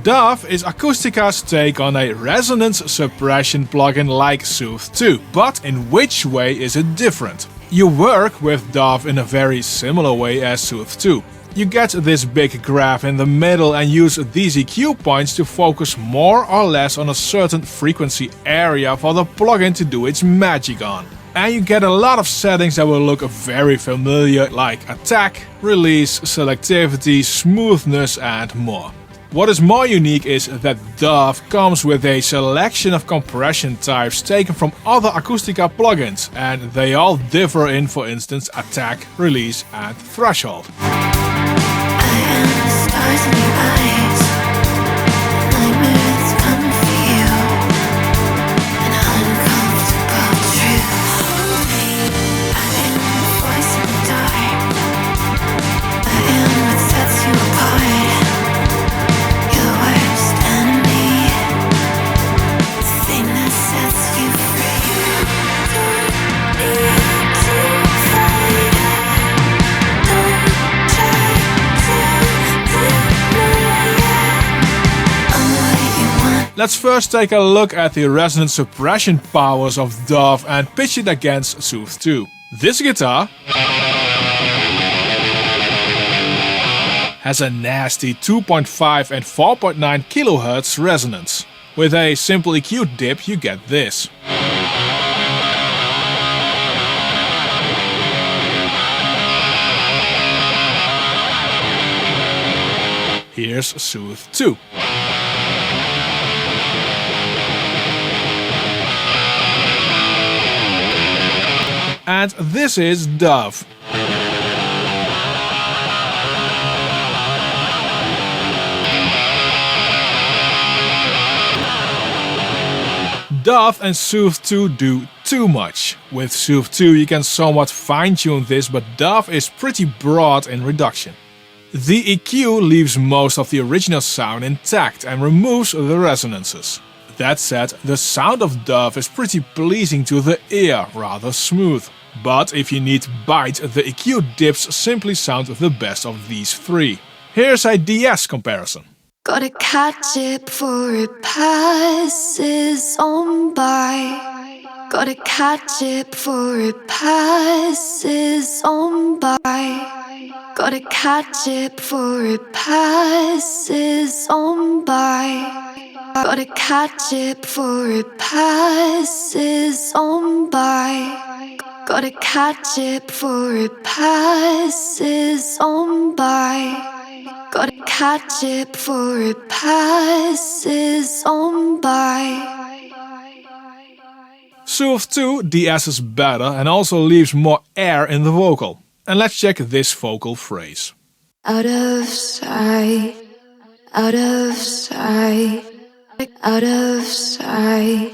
Dove is Acustica's take on a resonance suppression plugin like Soothe 2, but in which way is it different? You work with Dove in a very similar way as Soothe 2. You get this big graph in the middle and use these EQ points to focus more or less on a certain frequency area for the plugin to do its magic on. And you get a lot of settings that will look very familiar, like attack, release, selectivity, smoothness and more. What is more unique is that Dove comes with a selection of compression types taken from other Acustica plugins, and they all differ in, for instance, attack, release and threshold. Let's first take a look at the resonance suppression powers of Dove and pitch it against Soothe 2. This guitar has a nasty 2.5 and 4.9 kHz resonance. With a simple EQ dip you get this. Here's Soothe 2. And this is Dove. Dove and Soothe 2 do too much. With Soothe 2 you can somewhat fine-tune this, but Dove is pretty broad in reduction. The EQ leaves most of the original sound intact and removes the resonances. That said, the sound of Dove is pretty pleasing to the ear, rather smooth. But if you need bite, the EQ dips simply sound the best of these three. Here's a De-essing comparison. Gotta catch it before it passes on by. Gotta catch it before it passes on by. Gotta catch it before it passes on by. Gotta catch it before it passes on by. Gotta catch it before it passes on by. Gotta catch it before it passes on by. Soothe 2 de-esses better and also leaves more air in the vocal. And let's check this vocal phrase. Out of sight, out of sight, out of sight,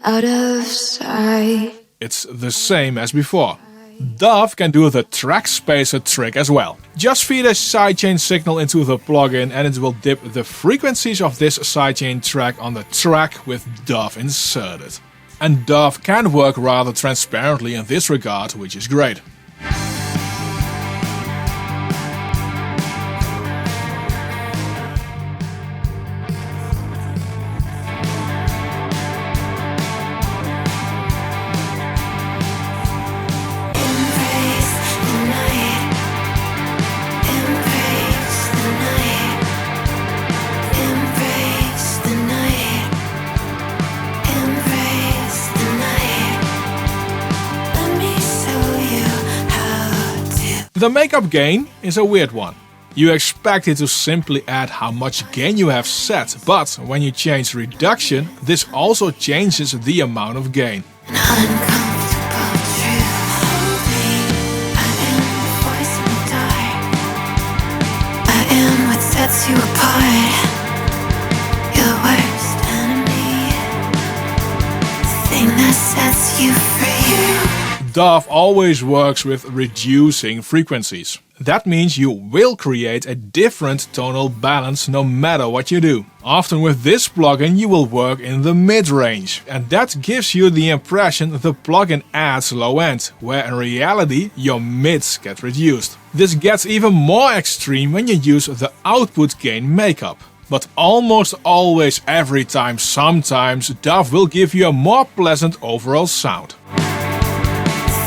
out of sight. It's the same as before. Dove can do the track spacer trick as well. Just feed a sidechain signal into the plugin and it will dip the frequencies of this sidechain track on the track with Dove inserted. And Dove can work rather transparently in this regard, which is great. The makeup gain is a weird one. You expect it to simply add how much gain you have set, but when you change reduction, this also changes the amount of gain. You apart, you're the worst enemy, the thing that sets you free. Dove always works with reducing frequencies. That means you will create a different tonal balance no matter what you do. Often with this plugin you will work in the mid-range, and that gives you the impression the plugin adds low end, where in reality your mids get reduced. This gets even more extreme when you use the output gain makeup. but almost always, every time, sometimes, Dove will give you a more pleasant overall sound.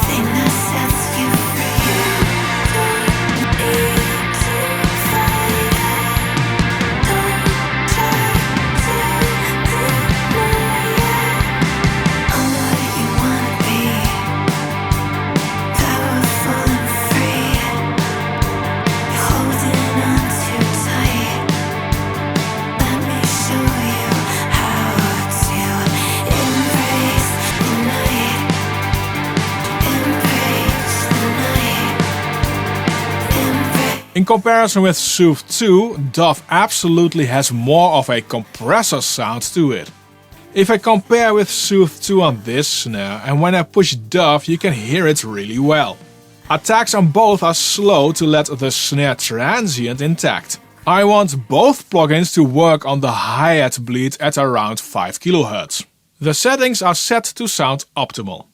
Thing that sets you free. Don't need to fight it. Don't try to deny it. I'm what you wanna be. Powerful and free. You're holding on too tight. Let me show you how to embrace the night. Embrace the night. Embrace. In comparison with Soothe 2, Dove absolutely has more of a compressor sound to it. If I compare with Soothe 2 on this snare, and when I push Dove you can hear it really well. Attacks on both are slow to let the snare transient intact. I want both plugins to work on the hi-hat bleed at around 5 kHz. The settings are set to sound optimal.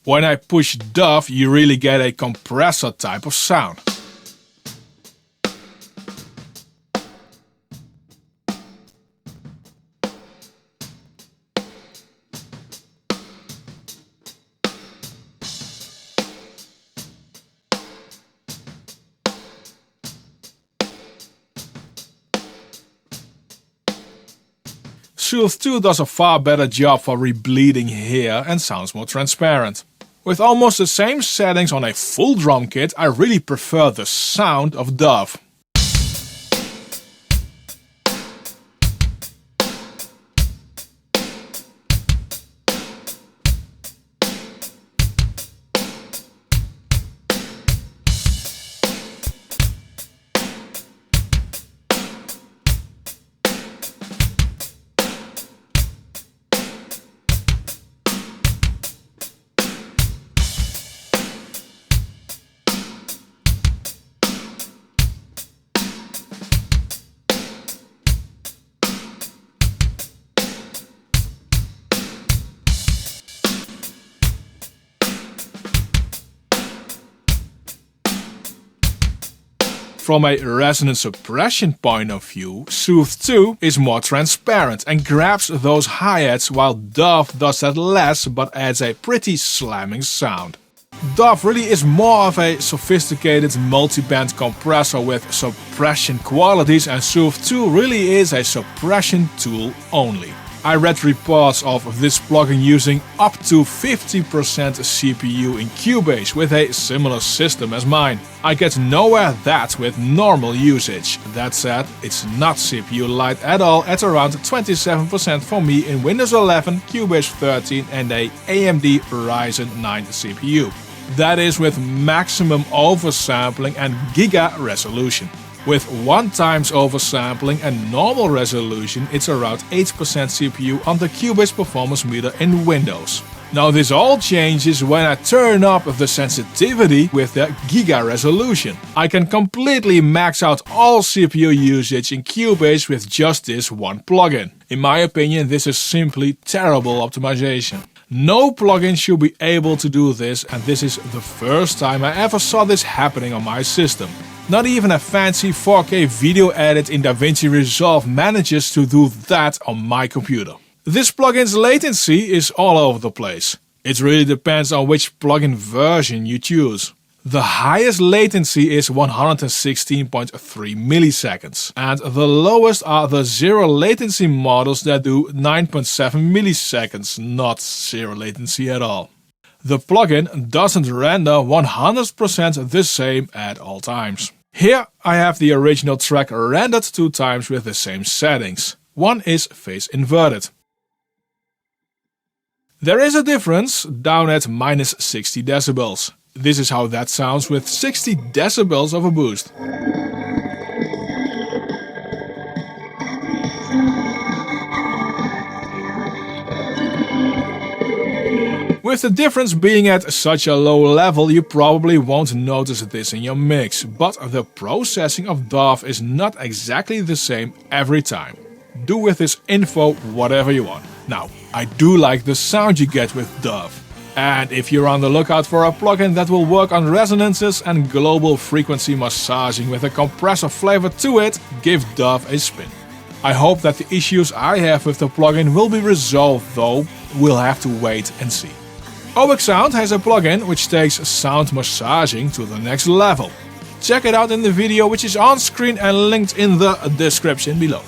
When I push Dove, you really get a compressor type of sound. Soothe 2 does a far better job for rebleeding here and sounds more transparent. With almost the same settings on a full drum kit, I really prefer the sound of Dove. From a resonance suppression point of view, Soothe 2 is more transparent and grabs those hi-hats, while Dove does that less but adds a pretty slamming sound. Dove really is more of a sophisticated multi-band compressor with suppression qualities, and Soothe 2 really is a suppression tool only. I read reports of this plugin using up to 50% CPU in Cubase with a similar system as mine. I get nowhere that with normal usage. That said, it's not CPU light at all at around 27% for me in Windows 11, Cubase 13 and a AMD Ryzen 9 CPU. That is with maximum oversampling and giga resolution. With 1x oversampling and normal resolution, it's around 8% CPU on the Cubase performance meter in Windows. Now this all changes when I turn up the sensitivity with the giga resolution. I can completely max out all CPU usage in Cubase with just this one plugin. In my opinion, this is simply terrible optimization. No plugin should be able to do this, and this is the first time I ever saw this happening on my system. Not even a fancy 4K video edit in DaVinci Resolve manages to do that on my computer. This plugin's latency is all over the place. It really depends on which plugin version you choose. The highest latency is 116.3 milliseconds, and the lowest are the zero latency models that do 9.7 milliseconds, not zero latency at all. The plugin doesn't render 100% the same at all times. Here I have the original track rendered 2 times with the same settings. One is phase inverted. There is a difference down at minus 60 decibels. This is how that sounds with 60 decibels of a boost. With the difference being at such a low level, you probably won't notice this in your mix, but the processing of Dove is not exactly the same every time. Do with this info whatever you want. Now, I do like the sound you get with Dove. And if you're on the lookout for a plugin that will work on resonances and global frequency massaging with a compressor flavor to it, give Dove a spin. I hope that the issues I have with the plugin will be resolved, though we'll have to wait and see. Oeksound has a plugin which takes sound massaging to the next level. Check it out in the video which is on screen and linked in the description below.